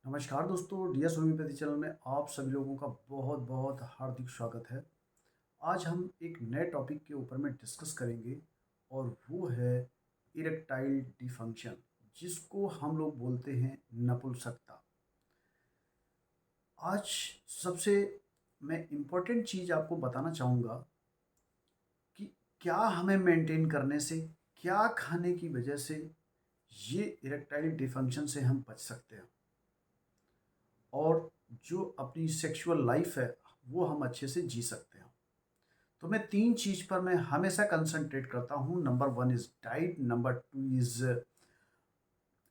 नमस्कार दोस्तों, DS homeopathy channel में आप सभी लोगों का बहुत बहुत हार्दिक स्वागत है। आज हम एक नए टॉपिक के ऊपर में डिस्कस करेंगे और वो है इरेक्टाइल डिफंक्शन, जिसको हम लोग बोलते हैं नपुंसकता। आज सबसे मैं इम्पोर्टेंट चीज़ आपको बताना चाहूँगा कि क्या हमें मेंटेन करने से, क्या खाने की वजह से ये इरेक्टाइल डिफंक्शन से हम बच सकते हैं और जो अपनी सेक्सुअल लाइफ है वो हम अच्छे से जी सकते हैं। तो मैं 3 चीज़ पर मैं हमेशा कंसंट्रेट करता हूँ। Number 1 is diet, number 2 is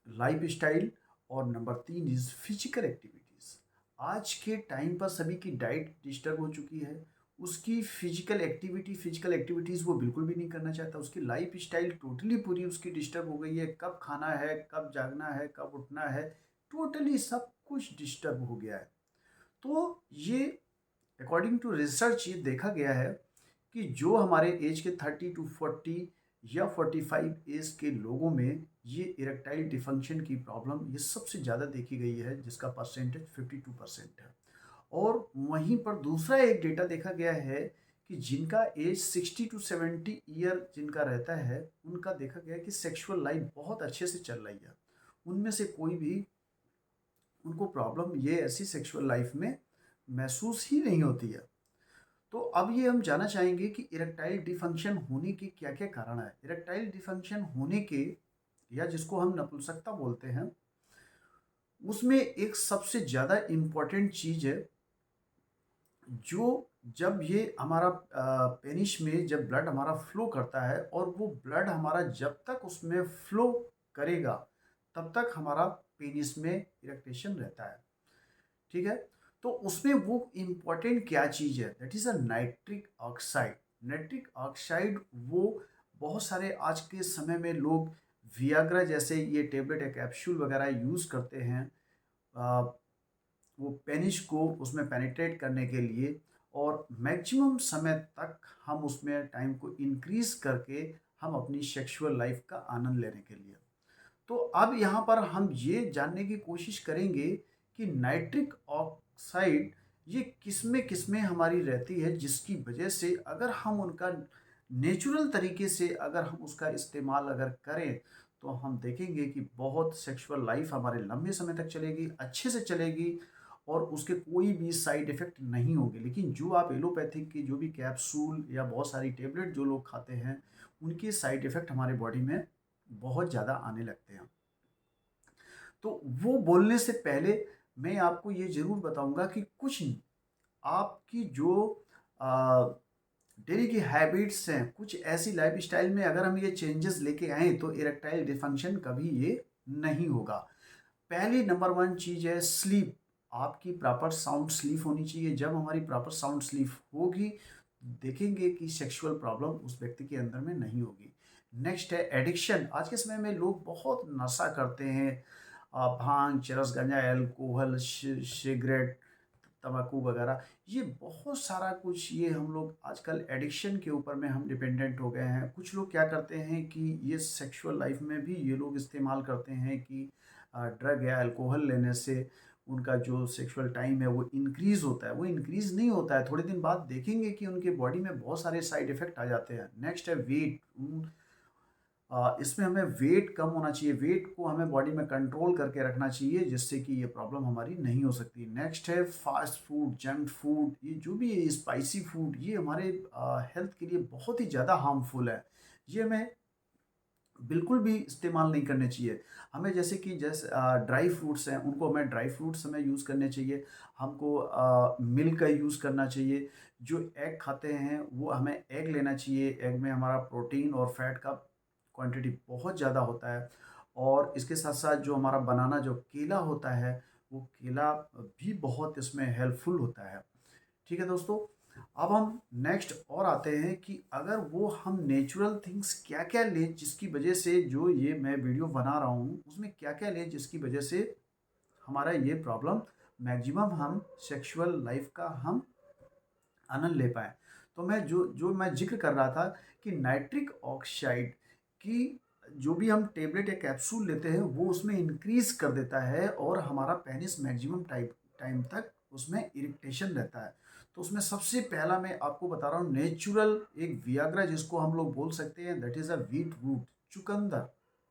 lifestyle और नंबर 3 इज़ फिज़िकल एक्टिविटीज़। आज के टाइम पर सभी की डाइट डिस्टर्ब हो चुकी है। उसकी फिज़िकल एक्टिविटीज़ वो बिल्कुल भी नहीं करना चाहता। उसकी लाइफ़स्टाइल टोटली पूरी उसकी डिस्टर्ब हो गई है। कब खाना है, कब जागना है, कब उठना है, टोटली सब कुछ डिस्टर्ब हो गया है। तो ये अकॉर्डिंग टू रिसर्च ये देखा गया है कि जो हमारे एज के 30 टू 40 या 45 एज के लोगों में ये इरेक्टाइल डिफंक्शन की प्रॉब्लम ये सबसे ज़्यादा देखी गई है, जिसका परसेंटेज 52% है। और वहीं पर दूसरा एक डेटा देखा गया है कि जिनका एज 60 टू 70 ईयर जिनका रहता है, उनका देखा गया है कि सेक्सुअल लाइफ बहुत अच्छे से चल रही है। उनमें से कोई भी उनको प्रॉब्लम ये ऐसी सेक्सुअल लाइफ में महसूस ही नहीं होती है। तो अब ये हम जानना चाहेंगे कि इरेक्टाइल डिफंक्शन होने के क्या-क्या कारण है। इरेक्टाइल डिफंक्शन होने के या जिसको हम नपुंसकता बोलते हैं, उसमें एक सबसे ज़्यादा इम्पोर्टेंट चीज़ है, जो जब ये हमारा पेनिस में जब ब्लड हमारा फ्लो करता है और वो ब्लड हमारा जब तक उसमें फ्लो करेगा, तब तक हमारा पेनिस में इरेक्टेशन रहता है। ठीक है? तो उसमें वो इम्पोर्टेंट क्या चीज़ है, that is a nitric oxide. Nitric oxide वो बहुत सारे आज के समय में लोग वियाग्रा जैसे ये टेबलेट या कैप्सूल वगैरह यूज़ करते हैं, अ, वो पेनिस को उसमें पेनिट्रेट करने के लिए और मैक्सिमम समय तक हम उसमें टाइम को इंक्रीज़ करके हम अपनी सेक्सुअल लाइफ़ का आनंद लेने के लिए। तो अब यहाँ पर हम ये जानने की कोशिश करेंगे कि नाइट्रिक ऑक्साइड ये किस में हमारी रहती है, जिसकी वजह से अगर हम उनका नेचुरल तरीके से अगर हम उसका इस्तेमाल अगर करें, तो हम देखेंगे कि बहुत सेक्सुअल लाइफ हमारे लंबे समय तक चलेगी, अच्छे से चलेगी और उसके कोई भी साइड इफ़ेक्ट नहीं होंगे। लेकिन जो आप एलोपैथिक की जो भी कैप्सूल या बहुत सारी टेबलेट जो लोग खाते हैं, उनके साइड इफ़ेक्ट हमारे बॉडी में बहुत ज़्यादा आने लगते हैं। तो वो बोलने से पहले मैं आपको ये ज़रूर बताऊँगा कि कुछ आपकी जो अ, डेली की हैबिट्स हैं, कुछ ऐसी लाइफ़स्टाइल में अगर हम ये चेंजेस लेके आएँ, तो इरेक्टाइल डिसफंक्शन कभी ये नहीं होगा। पहली नंबर 1 चीज़ है स्लीप। आपकी प्रॉपर साउंड स्लीप होनी चाहिए। जब हमारी प्रॉपर साउंड स्लीप होगी, देखेंगे कि सेक्सुअल प्रॉब्लम उस व्यक्ति के अंदर में नहीं होगी। नेक्स्ट है एडिक्शन। आज के समय में लोग बहुत नशा करते हैं। भांग, चरस, गांजा, अल्कोहल, सिगरेट, तम्बाकू वगैरह, ये बहुत सारा कुछ ये हम लोग आजकल एडिक्शन के ऊपर में हम डिपेंडेंट हो गए हैं। कुछ लोग क्या करते हैं कि ये सेक्सुअल लाइफ में भी ये लोग इस्तेमाल करते हैं कि ड्रग या अल्कोहल लेने से उनका जो सेक्सुअल टाइम है वो इंक्रीज़ होता है। वो इंक्रीज़ नहीं होता है, थोड़े दिन बाद देखेंगे कि उनके बॉडी में बहुत सारे साइड इफ़ेक्ट आ जाते हैं। नेक्स्ट है वेट। इसमें हमें वेट कम होना चाहिए, वेट को हमें बॉडी में कंट्रोल करके रखना चाहिए, जिससे कि ये प्रॉब्लम हमारी नहीं हो सकती। नेक्स्ट है फास्ट फूड, जंक फूड, ये जो भी है स्पाइसी फूड, ये हमारे हेल्थ के लिए बहुत ही ज़्यादा हार्मफुल है। ये हमें बिल्कुल भी इस्तेमाल नहीं करने चाहिए। हमें जैसे ड्राई फ्रूट्स हैं, उनको हमें ड्राई फ्रूट्स हमें यूज़ करने चाहिए। हमको मिल्क का यूज़ करना चाहिए। जो एग खाते हैं, वो हमें एग लेना चाहिए। एग में हमारा प्रोटीन और फैट का क्वांटिटी बहुत ज़्यादा होता है और इसके साथ-साथ जो हमारा बनाना जो केला होता है, वो केला भी बहुत इसमें हेल्पफुल होता है। ठीक है दोस्तों? अब हम नेक्स्ट और आते हैं कि अगर वो हम नेचुरल थिंग्स क्या-क्या लें, जिसकी वजह से जो ये मैं वीडियो बना रहा हूँ, उसमें क्या-क्या लें जिसकी वजह से हमारा ये प्रॉब्लम मैक्सिमम हम सेक्सुअल लाइफ़ का हम आनंद ले पाएँ। तो मैं जो जो मैं ज़िक्र कर रहा था कि नाइट्रिक ऑक्साइड की जो भी हम टेबलेट या कैप्सूल लेते हैं वो उसमें इंक्रीज कर देता है और हमारा पेनिस मैक्सिमम टाइम तक उसमें इरिटेशन रहता है। तो उसमें सबसे पहला मैं आपको बता रहा हूँ नेचुरल एक वियाग्रा जिसको हम लोग बोल सकते हैं, that is a beetroot, चुकंदर,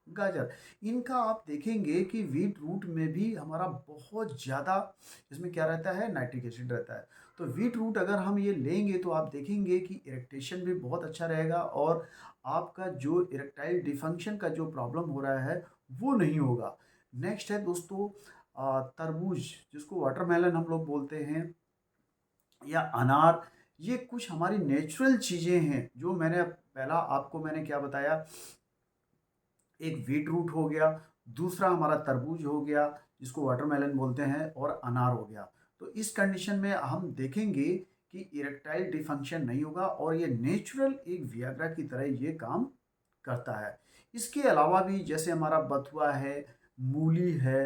गाजर। इनका आप देखेंगे कि वीट रूट में भी हमारा बहुत ज़्यादा इसमें क्या रहता है, नाइट्रिक एसिड रहता है। तो वीट रूट अगर हम ये लेंगे तो आप देखेंगे कि इरेक्टेशन भी बहुत अच्छा रहेगा और आपका जो इरेक्टाइल डिफंक्शन का जो प्रॉब्लम हो रहा है वो नहीं होगा। नेक्स्ट है दोस्तों तरबूज, जिसको वाटरमेलन हम लोग बोलते हैं, या अनार। ये कुछ हमारी नेचुरल चीज़ें हैं जो मैंने पहला आपको मैंने क्या बताया, एक बीट रूट हो गया, दूसरा हमारा तरबूज हो गया जिसको वाटरमेलन बोलते हैं, और अनार हो गया। तो इस कंडीशन में हम देखेंगे कि इरेक्टाइल डिफंक्शन नहीं होगा और ये नेचुरल एक वियाग्रा की तरह ये काम करता है। इसके अलावा भी जैसे हमारा बथुआ है, मूली है,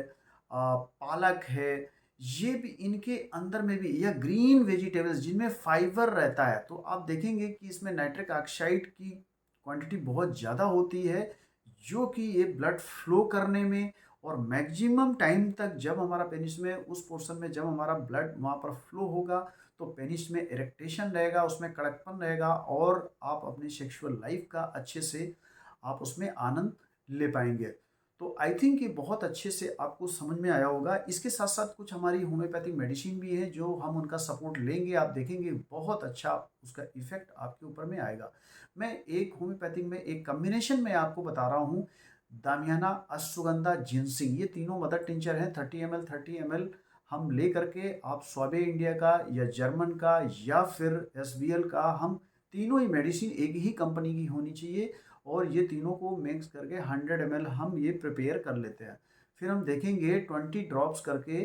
पालक है, ये भी इनके अंदर में भी, या ग्रीन वेजिटेबल्स जिनमें फाइबर रहता है, तो आप देखेंगे कि इसमें नाइट्रिक ऑक्साइड की क्वांटिटी बहुत ज़्यादा होती है, जो कि ये ब्लड फ्लो करने में और मैक्सिमम टाइम तक जब हमारा पेनिस में उस पोर्शन में जब हमारा ब्लड वहाँ पर फ्लो होगा तो पेनिस में इरेक्टेशन रहेगा, उसमें कड़कपन रहेगा और आप अपनी सेक्सुअल लाइफ का अच्छे से आप उसमें आनंद ले पाएंगे। तो आई थिंक ये बहुत अच्छे से आपको समझ में आया होगा। इसके साथ साथ कुछ हमारी होम्योपैथिक मेडिसिन भी है जो हम उनका सपोर्ट लेंगे, आप देखेंगे बहुत अच्छा उसका इफेक्ट आपके ऊपर में आएगा। मैं एक होम्योपैथिक में एक कम्बिनेशन में आपको बता रहा हूँ, दामियाना, अश्वगंधा, जिनसिंग, ये तीनों मदर टिंचर हैं। 30 ml हम ले करके आप स्वाबे इंडिया का या जर्मन का या फिर SBL का, हम तीनों ही मेडिसिन एक ही कंपनी की होनी चाहिए और ये तीनों को मिक्स करके 100 ml हम ये प्रिपेयर कर लेते हैं। फिर हम देखेंगे 20 ड्रॉप्स करके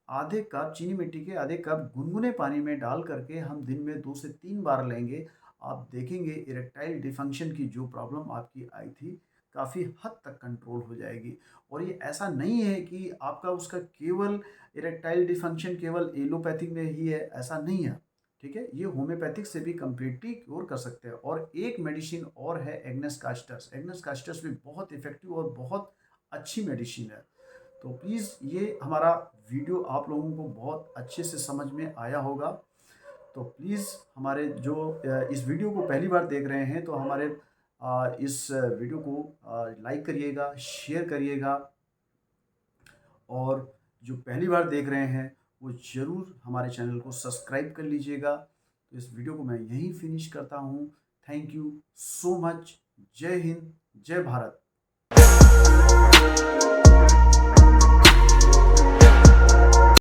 आधे कप चीनी मिट्टी के आधे कप गुनगुने पानी में डाल करके हम दिन में 2 से 3 बार लेंगे। आप देखेंगे इरेक्टाइल डिफंक्शन की जो प्रॉब्लम आपकी आई थी काफ़ी हद तक कंट्रोल हो जाएगी। और ये ऐसा नहीं है कि आपका उसका केवल इरेक्टाइल डिफंक्शन केवल एलोपैथिक में ही है, ऐसा नहीं है। ठीक है, ये होम्योपैथिक से भी कम्प्लीटली क्योर कर सकते हैं। और एक मेडिसिन और है एग्नेस कास्टर्स। एग्नेस कास्टर्स भी बहुत इफेक्टिव और बहुत अच्छी मेडिसिन है। तो प्लीज़ ये हमारा वीडियो आप लोगों को बहुत अच्छे से समझ में आया होगा। तो प्लीज़ हमारे जो इस वीडियो को पहली बार देख रहे हैं तो हमारे इस वीडियो को लाइक करिएगा, शेयर करिएगा, और जो पहली बार देख रहे हैं वो ज़रूर हमारे चैनल को सब्सक्राइब कर लीजिएगा। तो इस वीडियो को मैं यहीं फिनिश करता हूँ। Thank you so much. जय हिंद, जय भारत।